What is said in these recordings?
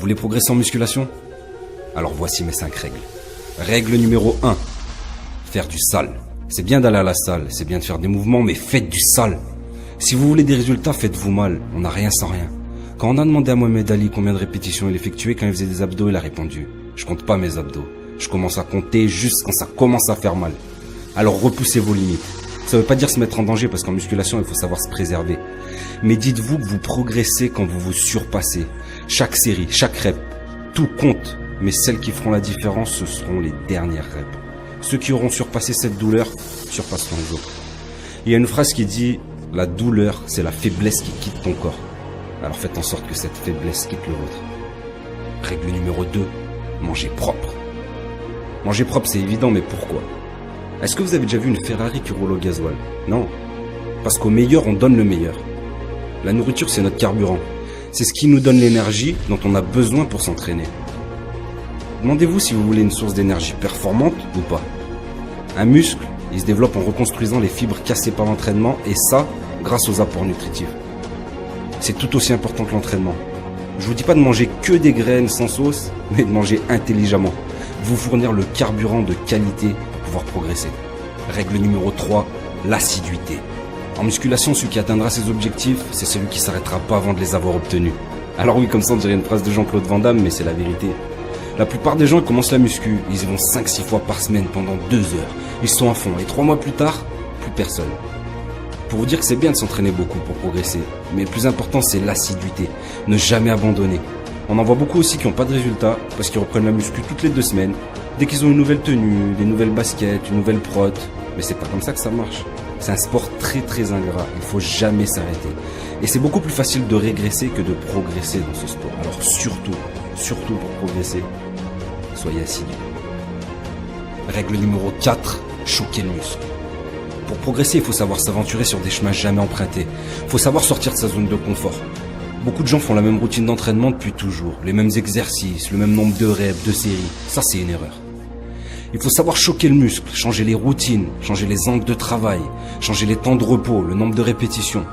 voulez progresser en musculation? Alors voici mes 5 règles. Règle numéro 1. Faire du sale. C'est bien d'aller à la salle, c'est bien de faire des mouvements, mais faites du sale. Si vous voulez des résultats, faites-vous mal. On n'a rien sans rien. Quand on a demandé à Mohamed Ali combien de répétitions il effectuait quand il faisait des abdos, il a répondu: je compte pas mes abdos. Je commence à compter juste quand ça commence à faire mal. Alors repoussez vos limites. Ça veut pas dire se mettre en danger parce qu'en musculation, il faut savoir se préserver. Mais dites-vous que vous progressez quand vous vous surpassez. Chaque série, chaque rep, tout compte. Mais celles qui feront la différence, ce seront les dernières reps. Ceux qui auront surpassé cette douleur, surpasseront les autres. Il y a une phrase qui dit: la douleur, c'est la faiblesse qui quitte ton corps. Alors faites en sorte que cette faiblesse quitte le vôtre. Règle numéro 2, mangez propre. Manger propre, c'est évident, mais pourquoi? Est-ce que vous avez déjà vu une Ferrari qui roule au gasoil? Non. Parce qu'au meilleur, on donne le meilleur. La nourriture, c'est notre carburant. C'est ce qui nous donne l'énergie dont on a besoin pour s'entraîner. Demandez-vous si vous voulez une source d'énergie performante ou pas. Un muscle, il se développe en reconstruisant les fibres cassées par l'entraînement, et ça, grâce aux apports nutritifs. C'est tout aussi important que l'entraînement. Je vous dis pas de manger que des graines sans sauce, mais de manger intelligemment. Vous fournir le carburant de qualité pour pouvoir progresser. Règle numéro 3, l'assiduité. En musculation, celui qui atteindra ses objectifs, c'est celui qui s'arrêtera pas avant de les avoir obtenus. Alors oui, comme ça on dirait une phrase de Jean-Claude Van Damme, mais c'est la vérité. La plupart des gens ils commencent la muscu, ils y vont 5-6 fois par semaine pendant 2 heures. Ils sont à fond, et 3 mois plus tard, plus personne. Pour vous dire que c'est bien de s'entraîner beaucoup pour progresser, mais le plus important c'est l'assiduité, ne jamais abandonner. On en voit beaucoup aussi qui n'ont pas de résultats parce qu'ils reprennent la muscu toutes les 2 semaines, dès qu'ils ont une nouvelle tenue, des nouvelles baskets, une nouvelle prot. Mais c'est pas comme ça que ça marche. C'est un sport très ingrat, il faut jamais s'arrêter. Et c'est beaucoup plus facile de régresser que de progresser dans ce sport. Alors surtout pour progresser, soyez assidus. Règle numéro 4, choquez le muscle. Pour progresser, il faut savoir s'aventurer sur des chemins jamais empruntés. Il faut savoir sortir de sa zone de confort. Beaucoup de gens font la même routine d'entraînement depuis toujours, les mêmes exercices, le même nombre de reps, de séries. Ça, c'est une erreur. Il faut savoir choquer le muscle, changer les routines, changer les angles de travail, changer les temps de repos, le nombre de répétitions.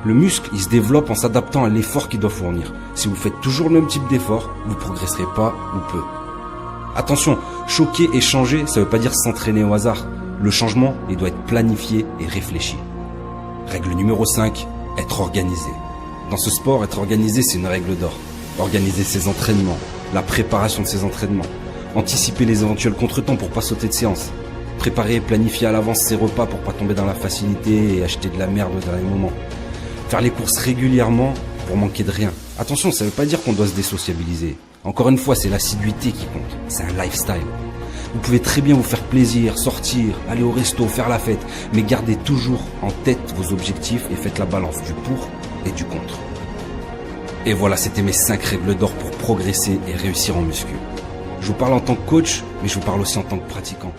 Le muscle, il se développe en s'adaptant à l'effort qu'il doit fournir. Si vous faites toujours le même type d'effort, vous progresserez pas ou peu. Attention, choquer et changer, ça veut pas dire s'entraîner au hasard. Le changement, il doit être planifié et réfléchi. Règle numéro 5, être organisé. Dans ce sport, être organisé, c'est une règle d'or. Organiser ses entraînements, la préparation de ses entraînements, anticiper les éventuels contretemps pour pas sauter de séance, préparer et planifier à l'avance ses repas pour pas tomber dans la facilité et acheter de la merde au dernier moment, faire les courses régulièrement pour manquer de rien. Attention, ça veut pas dire qu'on doit se désociabiliser. Encore une fois, c'est l'assiduité qui compte, c'est un lifestyle. Vous pouvez très bien vous faire plaisir, sortir, aller au resto, faire la fête, mais gardez toujours en tête vos objectifs et faites la balance du pour et du contre. Et voilà, c'était mes 5 règles d'or pour progresser et réussir en muscu. Je vous parle en tant que coach, mais je vous parle aussi en tant que pratiquant.